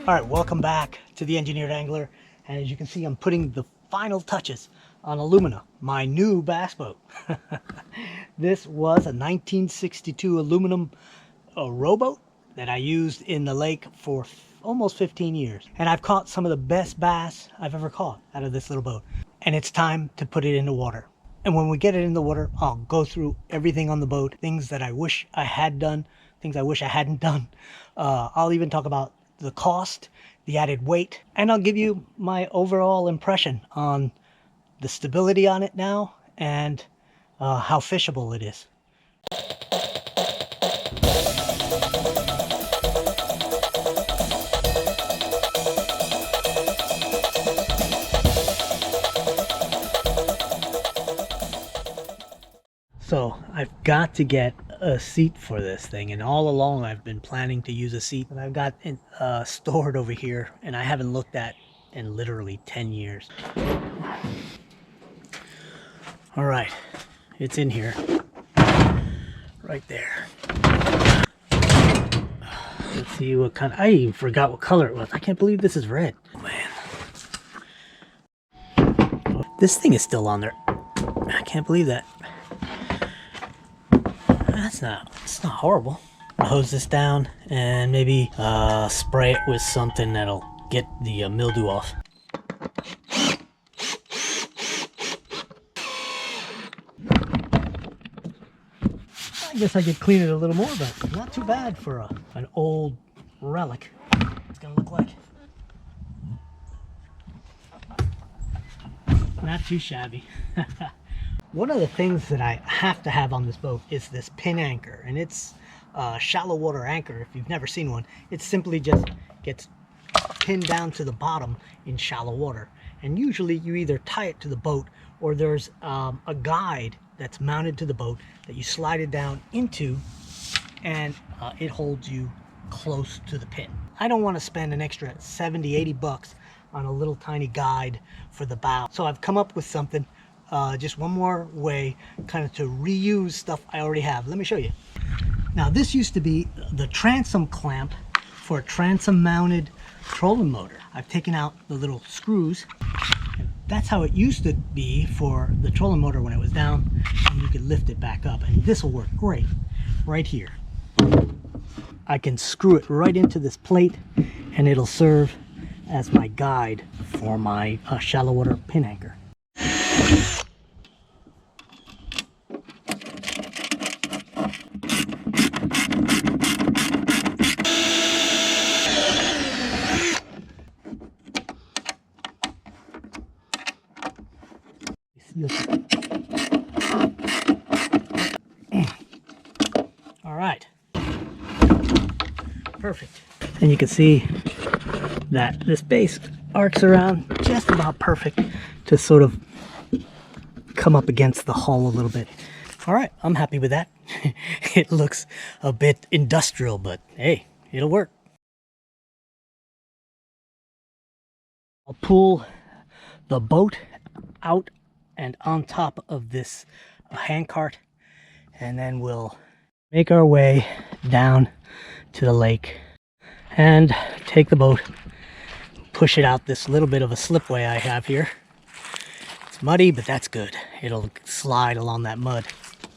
All right, welcome back to the Engineered Angler. And as you can see, I'm putting the final touches on Illumina, my new bass boat. This was a 1962 aluminum rowboat that I used in the lake for almost 15 years. And I've caught some of the best bass I've ever caught out of this little boat. And it's time to put it in the water. And when we get it in the water, I'll go through everything on the boat, things that I wish I had done, things I wish I hadn't done. I'll even talk about the cost, the added weight, and I'll give you my overall impression on the stability on it now and how fishable it is. So I've got to get a seat for this thing, and all along I've been planning to use a seat that I've got stored over here and I haven't looked at in literally 10 years. All right, it's in here right there. Let's see what kind of, I even forgot what color it was. I can't believe this is red. Oh, man, this thing is still on there. I can't believe that. It's not horrible. I'll hose this down and maybe spray it with something that'll get the mildew off. I guess I could clean it a little more, but not too bad for an old relic. It's gonna look like. Not too shabby. One of the things that I have to have on this boat is this pin anchor, and it's a shallow water anchor. If you've never seen one, it simply just gets pinned down to the bottom in shallow water, and usually you either tie it to the boat or there's a guide that's mounted to the boat that you slide it down into, and it holds you close to the pin. I don't want to spend an extra 70-80 bucks on a little tiny guide for the bow, so I've come up with something. Just one more way kind of to reuse stuff I already have. Let me show you. Now, this used to be the transom clamp for a transom mounted trolling motor. I've taken out the little screws. That's how it used to be for the trolling motor when it was down, and you could lift it back up, and this will work great right here. I can screw it right into this plate and it'll serve as my guide for my shallow water pin anchor. All right, perfect. And you can see that this base arcs around just about perfect to sort of come up against the hull a little bit. All right, I'm happy with that. It looks a bit industrial, but hey, it'll work. I'll pull the boat out and on top of this handcart, and then we'll make our way down to the lake and take the boat, push it out this little bit of a slipway I have here. It's muddy, but that's good. It'll slide along that mud.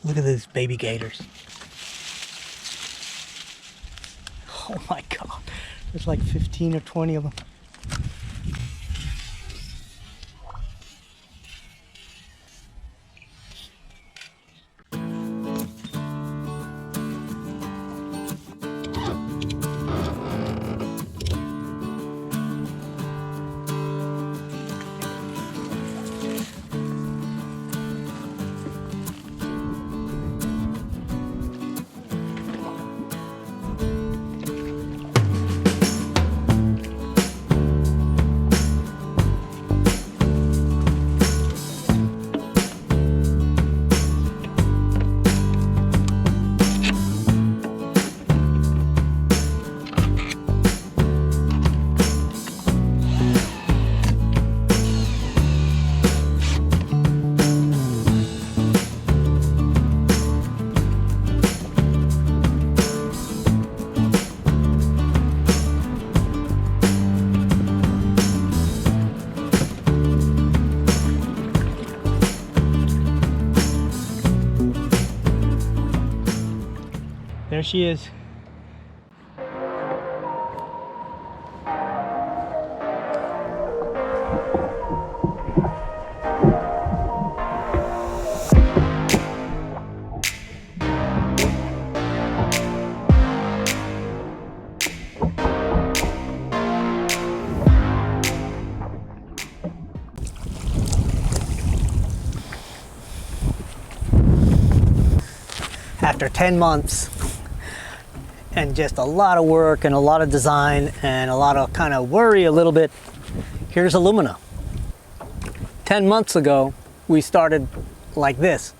Look at these baby gators. Oh my God, there's like 15 or 20 of them. There she is. After 10 months and just a lot of work and a lot of design and a lot of kind of worry a little bit, here's Alumina. 10 months ago, we started like this.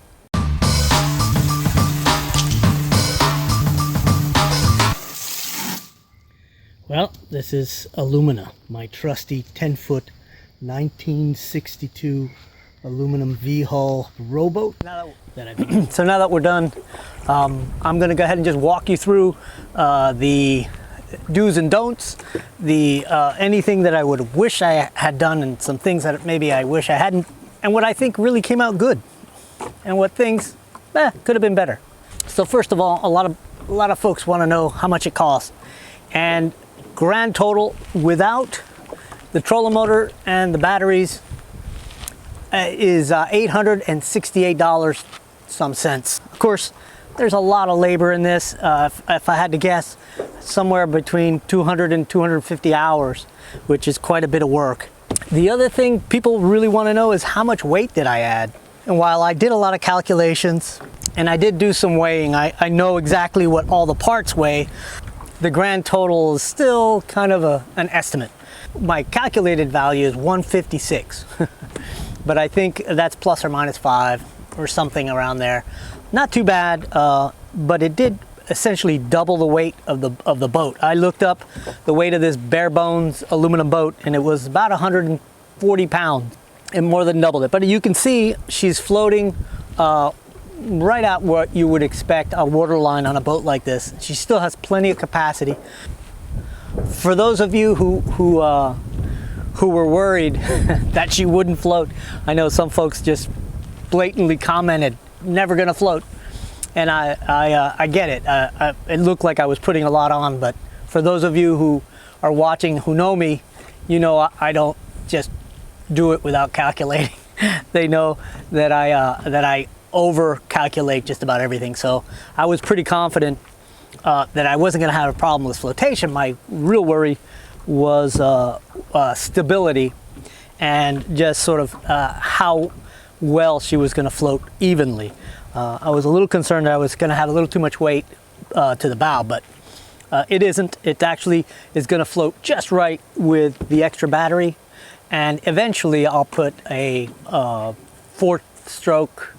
Well, this is Alumina, my trusty 10-foot 1962 aluminum V-hull rowboat. So now that we're done, I'm going to go ahead and just walk you through the do's and don'ts, the anything that I would wish I had done, and some things that maybe I wish I hadn't, and what I think really came out good, and what things could have been better. So first of all, a lot of folks want to know how much it costs, and grand total without the trolling motor and the batteries is $868 some cents. Of course, there's a lot of labor in this. If I had to guess, somewhere between 200 and 250 hours, which is quite a bit of work. The other thing people really want to know is how much weight did I add? And while I did a lot of calculations and I did do some weighing, I know exactly what all the parts weigh. The grand total is still kind of an estimate. My calculated value is 156. But I think that's plus or minus 5 or something around there. Not too bad, but it did essentially double the weight of the boat. I looked up the weight of this bare bones aluminum boat, and it was about 140 pounds, and more than doubled it. But you can see she's floating right at what you would expect a waterline on a boat like this. She still has plenty of capacity. For those of you who were worried that she wouldn't float, I know some folks just blatantly commented, never gonna float, and I get it. It looked like I was putting a lot on, but for those of you who are watching who know me, you know I don't just do it without calculating. They know that I over calculate just about everything, so I was pretty confident that I wasn't gonna have a problem with flotation. My real worry was stability and just sort of how well she was going to float evenly. I was a little concerned that I was going to have a little too much weight to the bow, but it isn't. It actually is going to float just right with the extra battery, and eventually I'll put a 4-stroke,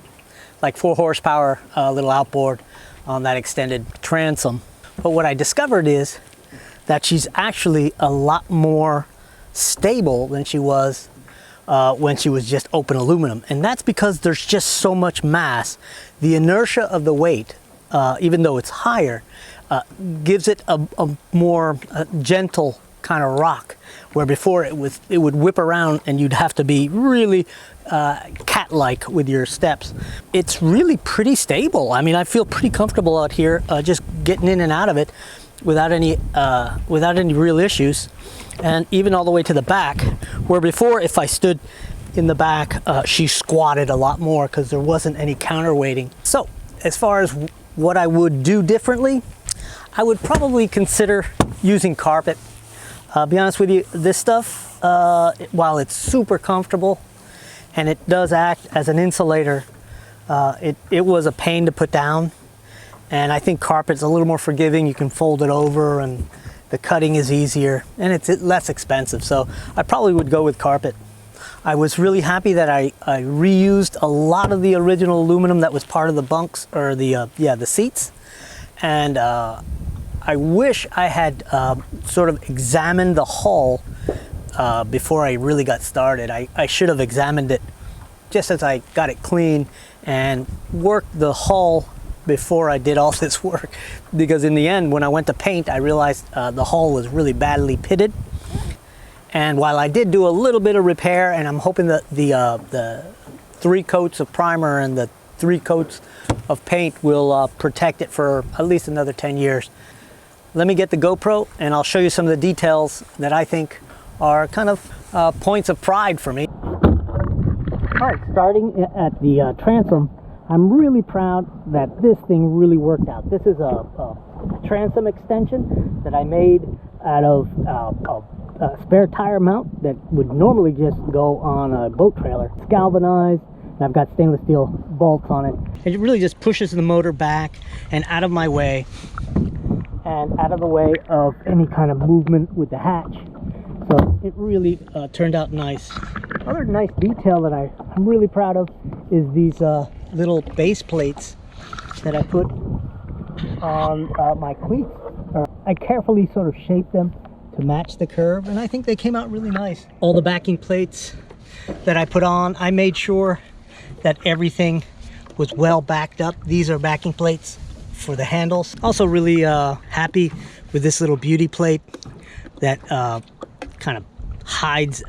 like 4 horsepower little outboard on that extended transom. But what I discovered is that she's actually a lot more stable than she was when she was just open aluminum. And that's because there's just so much mass. The inertia of the weight, even though it's higher, gives it a more gentle kind of rock, where before it would whip around and you'd have to be really cat-like with your steps. It's really pretty stable. I mean, I feel pretty comfortable out here just getting in and out of it without any real issues, and even all the way to the back, where before if I stood in the back she squatted a lot more because there wasn't any counterweighting. So as far as what I would do differently, I would probably consider using carpet. Be honest with you, this stuff, while it's super comfortable and it does act as an insulator, it was a pain to put down. And I think carpet's a little more forgiving. You can fold it over and the cutting is easier and it's less expensive. So I probably would go with carpet. I was really happy that I reused a lot of the original aluminum that was part of the bunks, or the seats. And I wish I had sort of examined the hull before I really got started. I should have examined it just as I got it clean and worked the hull before I did all this work, because in the end when I went to paint I realized the hull was really badly pitted. And while I did do a little bit of repair, and I'm hoping that the 3 coats of primer and the 3 coats of paint will protect it for at least another 10 years. Let me get the GoPro and I'll show you some of the details that I think are kind of points of pride for me. All right, starting at the transom, I'm really proud that this thing really worked out. This is a transom extension that I made out of a spare tire mount that would normally just go on a boat trailer. It's galvanized, and I've got stainless steel bolts on it. It really just pushes the motor back and out of my way, and out of the way of any kind of movement with the hatch. So it really turned out nice. Other nice detail that I'm really proud of is these little base plates that I put on my cleats. I carefully sort of shaped them to match the curve, and I think they came out really nice. All the backing plates that I put on, I made sure that everything was well backed up. These are backing plates for the handles. Also really happy with this little beauty plate that kind of hides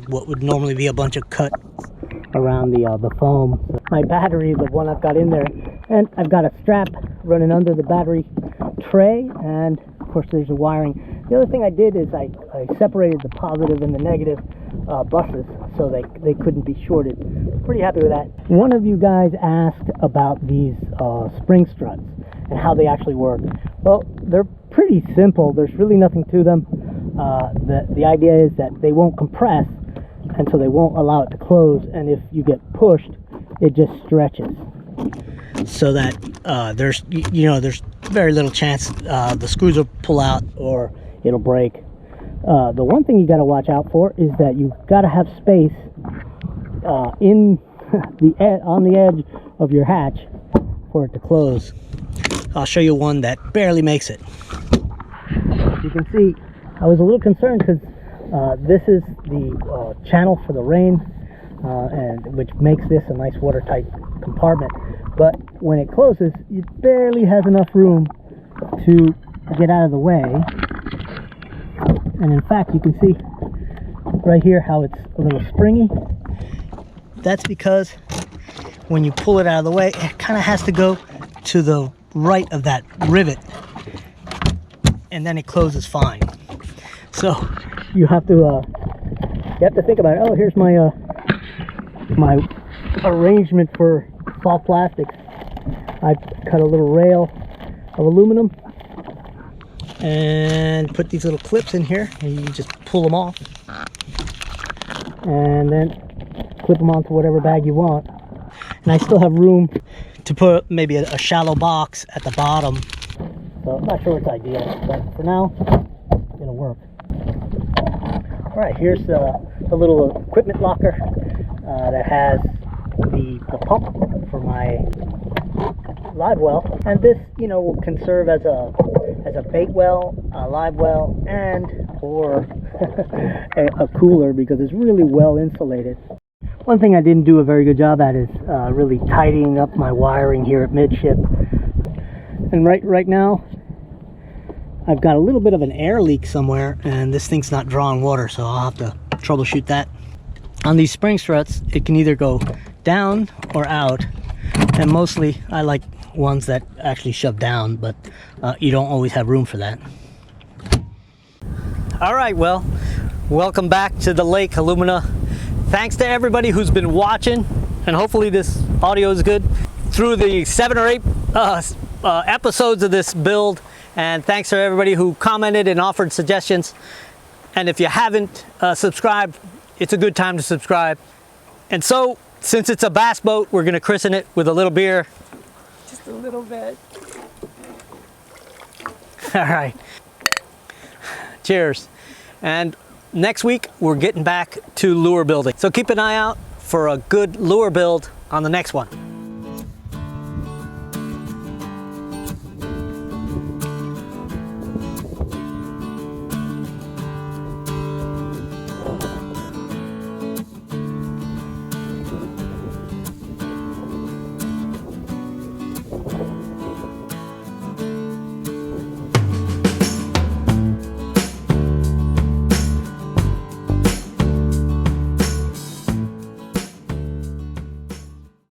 what would normally be a bunch of cuts around the foam. My battery, the one I've got in there, and I've got a strap running under the battery tray, and of course there's a wiring. The other thing I did is I separated the positive and the negative buses so they couldn't be shorted. Pretty happy with that. One of you guys asked about these spring struts and how they actually work. Well, they're pretty simple. There's really nothing to them. The idea is that they won't compress, and so they won't allow it to close, and if you get pushed, it just stretches. So that there's very little chance the screws will pull out or it'll break. The one thing you got to watch out for is that you've got to have space in on the edge of your hatch for it to close. I'll show you one that barely makes it. You can see I was a little concerned because this is the channel for the rain, and which makes this a nice watertight compartment. But when it closes, it barely has enough room to get out of the way. And in fact, you can see right here how it's a little springy. That's because when you pull it out of the way, it kind of has to go to the right of that rivet, and then it closes fine. So you have to think about it. Oh, here's my my arrangement for soft plastics. I cut a little rail of aluminum and put these little clips in here, and you just pull them off and then clip them onto whatever bag you want. And I still have room to put maybe a shallow box at the bottom. So I'm not sure it's ideal, but for now it'll work. All right, here's the little equipment locker that has the pump for my live well, and this can serve as a bait well, a live well, and or a cooler, because it's really well insulated. One thing I didn't do a very good job at is really tidying up my wiring here at midship. And right now I've got a little bit of an air leak somewhere, and this thing's not drawing water, so I'll have to troubleshoot that. On these spring struts, it can either go down or out, and mostly I like ones that actually shove down, but you don't always have room for that. All right, well, welcome back to the lake, Illumina. Thanks to everybody who's been watching, and hopefully this audio is good through the 7 or 8 episodes of this build. And thanks to everybody who commented and offered suggestions. And if you haven't subscribed, it's a good time to subscribe. And so, since it's a bass boat, we're gonna christen it with a little beer. Just a little bit. All right. Cheers. And next week, we're getting back to lure building. So keep an eye out for a good lure build on the next one.